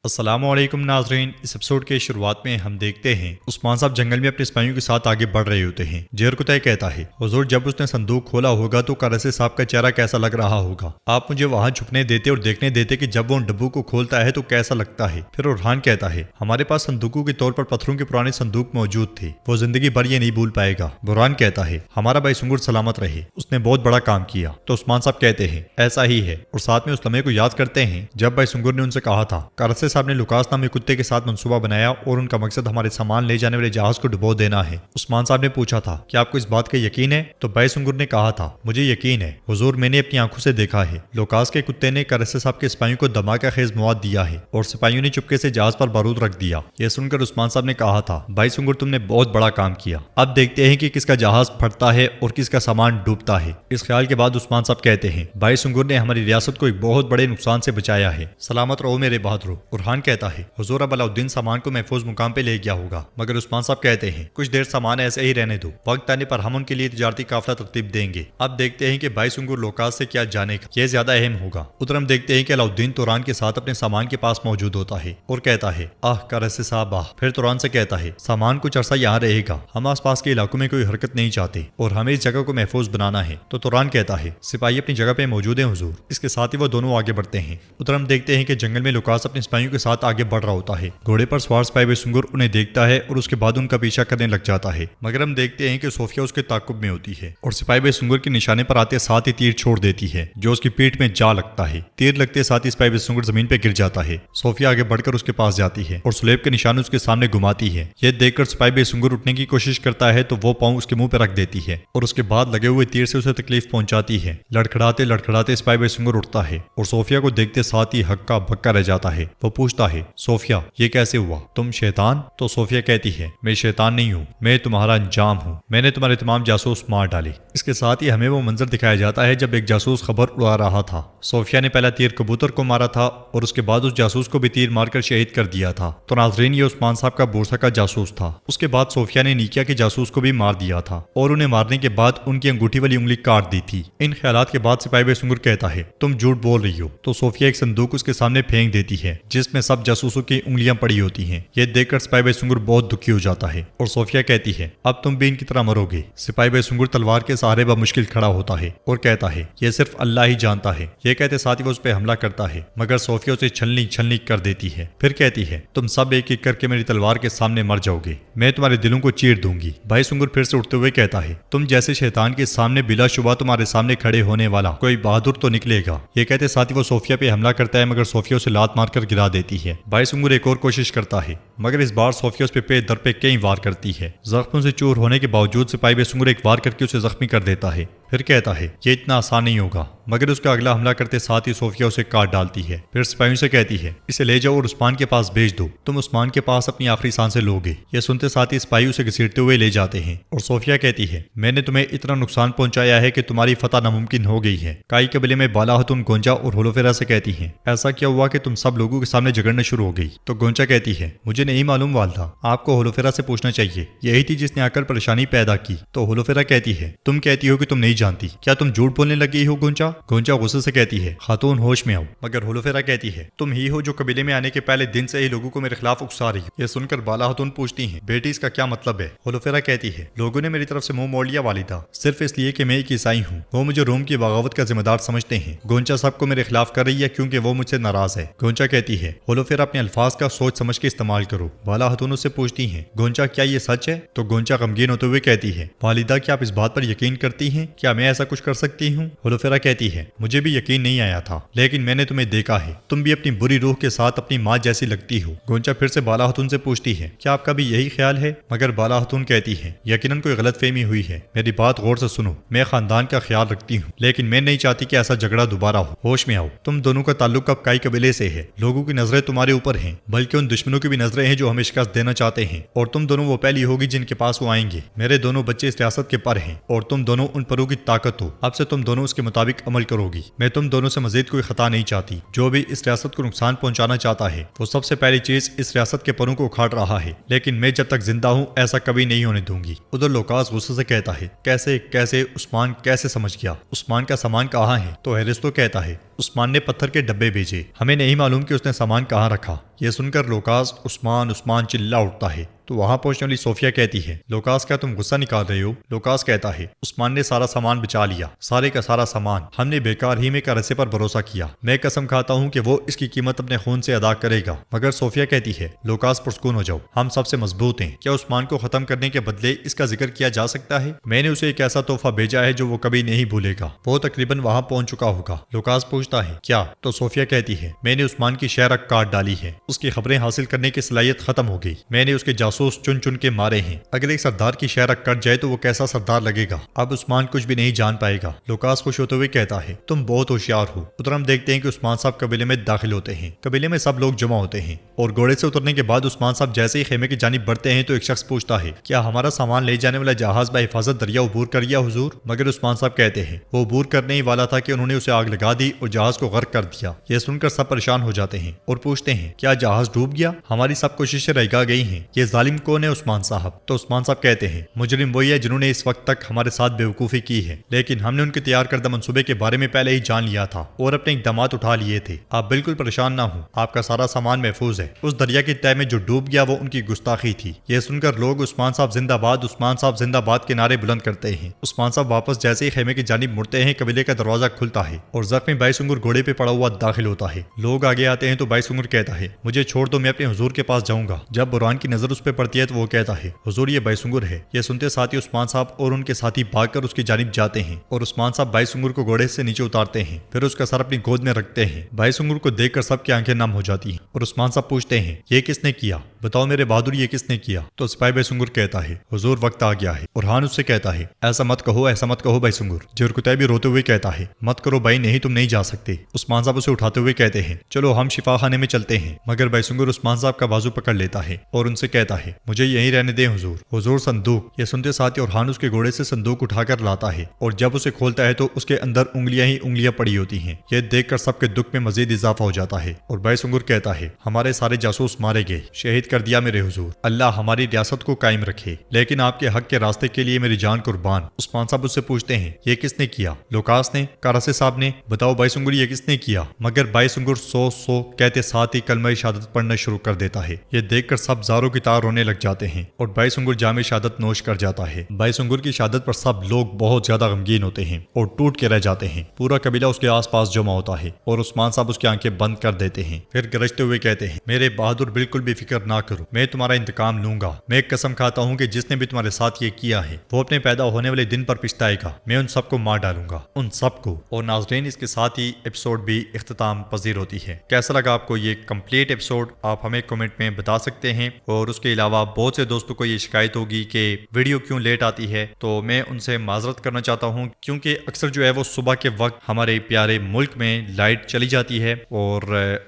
السلام علیکم ناظرین، اس ایپیسوڈ کے شروعات میں ہم دیکھتے ہیں عثمان صاحب جنگل میں اپنے سپاہیوں کے ساتھ آگے بڑھ رہے ہوتے ہیں۔ جیرکتائی کہتا ہے حضور جب اس نے صندوق کھولا ہوگا تو قرسے صاحب کا چہرہ کیسا لگ رہا ہوگا، آپ مجھے وہاں چھپنے دیتے اور دیکھنے دیتے کہ جب وہ ان ڈبوں کو کھولتا ہے تو کیسا لگتا ہے۔ پھر ارحان کہتا ہے ہمارے پاس صندوقوں کے طور پر پتھروں کے پرانے صندوق موجود تھے، وہ زندگی بھر یہ نہیں بھول پائے گا۔ برہان کہتا ہے ہمارا بھائی سنگر سلامت رہے، اس نے بہت بڑا کام کیا۔ تو عثمان صاحب کہتے ہیں ایسا ہی ہے، اور ساتھ میں اس لمحے کو یاد کرتے ہیں جب بھائی سنگر نے ان سے کہا تھا قرسے صاحب نے لوکاس نامی کتے کے ساتھ منصوبہ بنایا اور ان کا مقصد ہمارے سامان لے جانے والے جہاز کو ڈبو دینا ہے۔ عثمان صاحب نے پوچھا تھا کہ آپ کو اس بات کا یقین ہے؟ تو بھائی سنگر نے کہا تھا مجھے یقین ہے حضور، میں نے اپنی آنکھوں سے دیکھا ہے۔ لوکاس کے کتے نے قرسے صاحب کے سپاہیوں کو دھماکہ خیز مواد دیا ہے اور سپاہیوں نے چپکے سے جہاز پر بارود رکھ دیا۔ یہ سن کر عثمان صاحب نے کہا تھا بھائی سنگر تم نے بہت بڑا کام کیا، اب دیکھتے ہیں کہ کس کا جہاز پھٹتا ہے اور کس کا سامان ڈوبتا ہے۔ اس خیال کے بعد عثمان صاحب کہتے ہیں بھائی سنگر نے ہماری ریاست کو ایک بہت بڑے نقصان سے بچایا ہے، سلامت رہو میرے بہادرو۔ ارحان کہتا ہے حضور اب علاؤالدین سامان کو محفوظ مقام پہ لے گیا ہوگا، مگر عثمان صاحب کہتے ہیں کچھ دیر سامان ایسے ہی رہنے دو، وقت آنے پر ہم ان کے لیے تجارتی قافلہ ترتیب دیں گے۔ اب دیکھتے ہیں کہ بھائی سنگر لوکاس سے کیا جانے گا، یہ زیادہ اہم ہوگا۔ ادھر ہم دیکھتے ہیں کہ علاؤالدین توران کے ساتھ اپنے سامان کے پاس موجود ہوتا ہے اور کہتا ہے قرسے صاحب پھر توران سے کہتا ہے سامان کچھ عرصہ یہاں رہے گا، ہم آس پاس کے علاقوں میں کوئی حرکت نہیں چاہتے اور ہمیں اس جگہ کو محفوظ بنانا ہے۔ تو توران کہتا ہے سپاہی اپنی جگہ پہ موجود ہیں حضور۔ اس کے ساتھ ہی وہ دونوں آگے بڑھتے ہیں۔ ادھر ہم دیکھتے ہیں کہ جنگل میں لوکاس اپنے سپاہیوں کے ساتھ آگے بڑھ رہا ہوتا ہے، گھوڑے پر سوار سپاہی سنگر انہیں دیکھتا ہے اور اس کے بعد ان کا پیچھا کرنے لگ جاتا ہے، مگر ہم دیکھتے ہیں کہ صوفیہ اس کے تعاقب میں ہوتی ہے اور سپاہی سنگر کے نشانے پر آتے ساتھ ہی تیر چھوڑ دیتی ہے جو اس کی پیٹھ میں جا لگتا ہے۔ تیر لگتے ساتھ ہی سپاہی سنگر زمین پہ گر جاتا ہے۔ صوفیہ آگے بڑھ کر اس کے پاس جاتی ہے اور سلیب کے نشان اس کے سامنے گھماتی ہے۔ یہ دیکھ کر سپاہی سنگر اٹھنے کی کوشش کرتا ہے تو وہ پاؤں اس کے منہ پہ رکھ دیتی ہے اور اس کے بعد لگے ہوئے تیر سے اسے تکلیف پہنچاتی ہے۔ لڑکھڑاتے لڑکھڑاتے سپاہی سنگر اٹھتا ہے اور صوفیہ کو دیکھتے ساتھ ہی ہکا بکا رہ جاتا ہے۔ وہ پوچھتا ہے صوفیہ یہ کیسے ہوا، تم شیطان؟ تو صوفیہ کہتی ہے میں شیطان نہیں ہوں، میں تمہارا انجام ہوں، میں نے تمہارے تمام جاسوس مار ڈالے۔ اس کے ساتھ ہی ہمیں وہ منظر دکھایا جاتا ہے جب ایک جاسوس خبر اڑا رہا تھا۔ صوفیہ نے پہلا تیر کبوتر کو مارا تھا اور اس کے بعد اس جاسوس کو بھی تیر مار کر شہید کر دیا تھا۔ تو ناظرین یہ عثمان صاحب کا بورسا کا جاسوس تھا۔ اس کے بعد صوفیہ نے نیکیا کے جاسوس کو بھی مار دیا تھا اور انہیں مارنے کے بعد ان کی انگوٹھی والی انگلی کاٹ دی تھی۔ ان خیالات کے بعد سپاہی سنگر کہتا ہے تم جھوٹ بول رہی ہو۔ تو صوفیہ ایک صندوق اس کے سامنے پھینک دیتی ہے جس میں سب جاسوسوں کی انگلیاں پڑی ہوتی ہیں۔ یہ دیکھ کر سپاہی سنگر بہت دکھی ہو جاتا ہے اور صوفیہ کہتی ہے اب تم بھی ان کی طرح مرو گے۔ سپاہی سنگر تلوار کے سہارے بمشکل کھڑا ہوتا ہے اور کہتا ہے یہ صرف اللہ ہی جانتا ہے۔ یہ کہتے ساتھ ہی وہ اس پہ حملہ کرتا ہے مگر صوفیہ اسے چھلنی چھلنی کر دیتی ہے۔ پھر کہتی ہے تم سب ایک ایک کر کے میری تلوار کے سامنے مر جاؤ گے، میں تمہارے دلوں کو چیر دوں گی۔ بھائی سنگر پھر سے اٹھتے ہوئے کہتا ہے تم جیسے شیطان کے سامنے بلا شبہ تمہارے سامنے کھڑے ہونے والا کوئی بہادر تو نکلے گا۔ یہ کہتے ساتھ ہی وہ صوفیہ پہ حملہ کرتا ہے مگر صوفیہ اسے لات مار کر گرا دیتی ہے۔ بھائی سنگر ایک اور کوشش کرتا ہے مگر اس بار صوفیہ اس پہ در پہ کئی وار کرتی ہے۔ زخموں سے چور ہونے کے باوجود سپاہی سنگر ایک وار کر کے اسے زخمی کر دیتا ہے۔ پھر کہتا ہے یہ اتنا آسان نہیں ہوگا، مگر اس کا اگلا حملہ کرتے ساتھ ہی صوفیہ اسے کاٹ ڈالتی ہے۔ پھر سپاہیوں سے کہتی ہے اسے لے جاؤ اور عثمان کے پاس بھیج دو، تم عثمان کے پاس اپنی آخری سانسیں لوگے۔ یہ سنتے ساتھ ہی سپاہی اسے گھسیٹتے ہوئے لے جاتے ہیں اور صوفیہ کہتی ہے میں نے تمہیں اتنا نقصان پہنچایا ہے کہ تمہاری فتح ناممکن ہو گئی ہے۔ کائی قبیلے میں بالا ہتون گونجا اور ہولوفیرا سے کہتی ہیں ایسا کیا ہوا کہ تم سب لوگوں کے سامنے جھگڑنا شروع ہو گئی؟ تو گونجا کہتی ہے مجھے نہیں معلوم والدہ، آپ کو ہولوفیرا سے پوچھنا چاہیے، یہی تھی جس نے آ کر پریشانی پیدا کی۔ تو ہولوفیرا کہتی ہے تم کہتی ہو کہ تم نہیں جانتی، کیا تم جھوٹ بولنے لگی ہو گونجا؟ گونجا غصے سے کہتی ہے خاتون ہوش میں آؤ، مگر ہولوفیرا کہتی ہے تم ہی ہو جو قبیلے میں آنے کے پہلے دن سے ہی لوگوں کو میرے خلاف اکسا رہی ہو۔ یہ سن کر بالا ہتون پوچھتی ہیں بیٹی اس کا کیا مطلب ہے؟ ہولوفیرا کہتی ہے لوگوں نے میری طرف سے منہ موڑ لیا والدہ، صرف اس لیے کہ میں ایک عیسائی ہوں، وہ مجھے روم کی بغاوت کا ذمہ دار سمجھتے ہیں۔ گونجا سب کو میرے خلاف کر رہی ہے کیونکہ وہ مجھ سے ناراض ہے۔ گونجا کہتی ہے ہولوفیرا اپنے الفاظ کا سوچ سمجھ کے استعمال کرو۔ بالا ہتون سے پوچھتی ہیں گونجا کیا یہ سچ ہے؟ تو گونجا غمگین ہوتے ہوئے کہتی ہے والدہ کیا آپ اس بات پر یقین کرتی ہیں؟ کیا میں ایسا کچھ کر سکتی ہوں؟ ہولوفیرا کہتی ہے مجھے بھی یقین نہیں آیا تھا لیکن میں نے تمہیں دیکھا ہے، تم بھی اپنی بری روح کے ساتھ اپنی ماں جیسی لگتی ہو۔ گونجا پھر سے بالا ہتون سے پوچھتی ہے کیا آپ کا بھی یہی خیال ہے؟ مگر بالا ہتون کہتی ہے یقیناً کوئی غلط فہمی ہوئی ہے، میری بات غور سے سنو، میں خاندان کا خیال رکھتی ہوں لیکن میں نہیں چاہتی کہ ایسا جھگڑا دوبارہ ہو۔ ہوش میں آؤ، تم دونوں کا تعلق اب کائی قبیلے سے ہے، لوگوں کی نظریں تمہارے اوپر ہیں بلکہ ان دشمنوں کی بھی نظریں ہیں جو ہمیں شکست دینا چاہتے ہیں، اور تم دونوں وہ پہلی ہوگی جن کے پاس وہ آئیں گے۔ میرے دونوں بچے اس ریاست کے پر ہیں اور تم دونوں ان پروں کی طاقت ہو، اب سے تم دونوں اس کے مطابق عمل کرو گی۔ میں تم دونوں سے مزید کوئی خطا نہیں چاہتی، جو بھی اس ریاست کو نقصان پہنچانا چاہتا ہے وہ سب سے پہلی چیز اس ریاست کے پروں کو اکھاڑ رہا ہے، لیکن میں جب تک زندہ ہوں ایسا کبھی نہیں ہونے دوں گی۔ ادھر لوکاس غصے سے کہتا ہے کیسے عثمان کیسے سمجھ گیا؟ عثمان کا سامان کہاں ہے؟ تو ہیرستو کہتا ہے عثمان نے پتھر کے ڈبے بھیجے، ہمیں نہیں معلوم کہ اس نے سامان کہاں رکھا۔ یہ سن کر لوکاس عثمان عثمان چلا اٹھتا ہے تو وہاں پہنچنے والی صوفیہ کہتی ہے لوکاس کیا تم غصہ نکال رہے ہو؟ لوکاس کہتا ہے عثمان نے سارا سامان بچا لیا، سارے کا سارا سامان، ہم نے بیکار ہی میں کرسے پر بھروسہ کیا، میں قسم کھاتا ہوں کہ وہ اس کی قیمت اپنے خون سے ادا کرے گا۔ مگر صوفیہ کہتی ہے لوکاس پرسکون ہو جاؤ، ہم سب سے مضبوط ہیں، کیا عثمان کو ختم کرنے کے بدلے اس کا ذکر کیا جا سکتا ہے؟ میں نے اسے ایک ایسا تحفہ بھیجا ہے جو وہ کبھی نہیں بھولے گا، وہ تقریباً وہاں پہنچ چکا ہوگا۔ لوکاس پوچھتا ہے کیا؟ تو صوفیہ کہتی ہے میں نے عثمان کی شہرک کاٹ ڈالی ہے، اس کی خبریں حاصل کرنے کی صلاحیت ختم ہو گئی، میں نے اس کے جاسوس چن چن کے مارے ہیں، اگر ایک سردار کی شہرک کٹ جائے تو وہ کیسا سردار لگے گا؟ اب عثمان کچھ بھی نہیں جان پائے گا۔ لوکاس خوش ہوتے ہوئے کہتا ہے تم بہت ہوشیار ہو۔ ادھر ہم دیکھتے ہیں کہ عثمان صاحب قبیلے میں داخل ہوتے ہیں، قبیلے میں سب لوگ جمع ہوتے ہیں اور گھوڑے سے اترنے کے بعد عثمان صاحب جیسے ہی خیمے کی جانب بڑھتے ہیں تو ایک شخص پوچھتا ہے کیا ہمارا سامان لے جانے والا جہاز بحفاظت دریا عبور کر گیا حضور؟ مگر عثمان صاحب کہتے ہیں وہ عبور کرنے ہی والا تھا کہ انہوں نے اسے آگ لگا دی اور جہاز کو غرق کر دیا۔ یہ سن کر سب پریشان ہو جاتے ہیں اور پوچھتے ہیں کیا جہاز ڈوب گیا؟ ہماری سب کوششیں رہ گئی ہیں، یہ ظالم کون ہے عثمان صاحب؟ تو عثمان صاحب کہتے ہیں مجرم وہی ہے جنہوں نے اس وقت تک ہمارے ساتھ بیوقوفی کی ہے، لیکن ہم نے ان کے تیار کردہ منصوبے کے بارے میں پہلے ہی جان لیا تھا اور اپنے اقدامات اٹھا لیے تھے۔ آپ بالکل پریشان نہ ہوں، آپ کا سارا سامان محفوظ ہے۔ اس دریا کی تہہ میں جو ڈوب گیا وہ ان کی گستاخی تھی۔ یہ سن کر لوگ عثمان صاحب زندہ باد، عثمان صاحب زندہ باد کے نعرے بلند کرتے ہیں۔ عثمان صاحب واپس جیسے ہی خیمے کی جانب مڑتے ہیں قبیلے کا دروازہ کھلتا ہے اور زخمی بائی سنگر گھوڑے پہ پڑا ہوا داخل ہوتا ہے۔ لوگ آگے آتے ہیں تو بائی سنگر کہتا ہے مجھے چھوڑ دو، میں اپنے حضور کے پاس جاؤں گا۔ جب برہان کی نظر اس پہ پڑتی ہے تو وہ کہتا ہے حضور یہ بائی سنگر ہے۔ یہ سنتے ساتھ ہی عثمان صاحب اور ان کے ساتھی بھاگ کر اس کی جانب جاتے ہیں اور عثمان صاحب بائی سنگر کو گھوڑے سے نیچے اتارتے ہیں، پھر اس کا سر اپنی گود میں رکھتے ہیں۔ بائی سنگر کو دیکھ کر سب کی آنکھیں نم ہو جاتی ہیں اور عثمان صاحب پوچھتے ہیں یہ کس نے کیا؟ بتاؤ میرے بہادر یہ کس نے کیا؟ تو سپاہی بائی سنگر کہتا ہے حضور وقت آ گیا ہے۔ اور ہان اس سے کہتا ہے ایسا مت کہو، ایسا مت کہو بائی سنگر۔ جرکتائی بھی روتے ہوئے کہتا ہے مت کرو بھائی، نہیں تم نہیں جا سکتے۔ عثمان صاحب اسے اٹھاتے ہوئے کہتے ہیں چلو ہم شفا خانے میں چلتے ہیں، مگر بائی سنگر عثمان صاحب کا بازو پکڑ لیتا ہے اور ان سے کہتا ہے مجھے یہیں رہنے دیں حضور۔ حضور صندوق۔ یہ سنتے ساتھ اور ہان اس کے گھوڑے سے صندوق اٹھا کر لاتا ہے اور جب اسے کھولتا ہے تو اس کے اندر انگلیاں ہی انگلیاں پڑی ہوتی ہیں۔ یہ دیکھ کر سب کے دکھ میں مزید اضافہ ہو جاتا ہے اور بائی سنگر کہتا ہے ہمارے سارے جاسوس مارے گئے، شہید کر دیا میرے حضور، اللہ ہماری ریاست کو قائم رکھے، لیکن آپ کے حق کے راستے کے لیے میری جان قربان۔ عثمان صاحب اس سے پوچھتے ہیں یہ کس نے کیا؟ لوکاس نے؟ کاراسے صاحب نے؟ بتاؤ بائی سنگر یہ کس نے کیا؟ مگر بائی سنگر سو کہتے ساتھ ہی کلمہ شہادت پڑھنا شروع کر دیتا ہے۔ یہ دیکھ کر سب زاروں کی طرح رونے لگ جاتے ہیں اور بائی سنگر جام شہادت نوش کر جاتا ہے۔ بائی سنگر کی شہادت پر سب لوگ بہت زیادہ غمگین ہوتے ہیں اور ٹوٹ کے رہ جاتے ہیں۔ پورا قبیلہ اس کے آس پاس جمع ہوتا ہے اور عثمان صاحب اس کی آنکھیں بند کر دیتے ہیں، پھر گرجتے ہوئے کہتے ہیں میرے بہادر بالکل بھی فکر نہ کرو، میں تمہارا انتقام لوں گا۔ میں ایک قسم کھاتا ہوں کہ جس نے بھی تمہارے ساتھ یہ کیا ہے وہ اپنے پیدا ہونے والے دن پر پچھتائے گا، میں ان سب کو مار ڈالوں گا، ان سب کو۔ اور ناظرین اس کے ساتھ ہی ایپیسوڈ بھی اختتام پذیر ہوتی ہے۔ کیسا لگا آپ کو یہ کمپلیٹ ایپیسوڈ؟ آپ ہمیں کمنٹ میں بتا سکتے ہیں، اور اس کے علاوہ بہت سے دوستوں کو یہ شکایت ہوگی کہ ویڈیو کیوں لیٹ آتی ہے، تو میں ان سے معذرت کرنا چاہتا ہوں کیونکہ اکثر جو ہے وہ صبح کے وقت ہمارے پیارے ملک میں لائٹ چلی جاتی ہے اور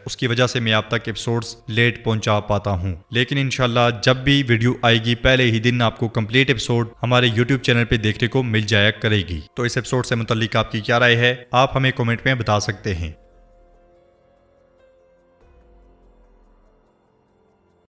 اس کی وجہ سے میں آپ تک ایپیسوڈز لیٹ پہنچا پاتا ہوں، لیکن انشاءاللہ جب بھی ویڈیو آئے گی پہلے ہی دن آپ کو کمپلیٹ ایپیسوڈ ہمارے یوٹیوب چینل پہ دیکھنے کو مل جایا کرے گی۔ تو اس ایپیسوڈ سے متعلق آپ کی کیا رائے ہے آپ ہمیں کمنٹ میں بتا سکتے ہیں۔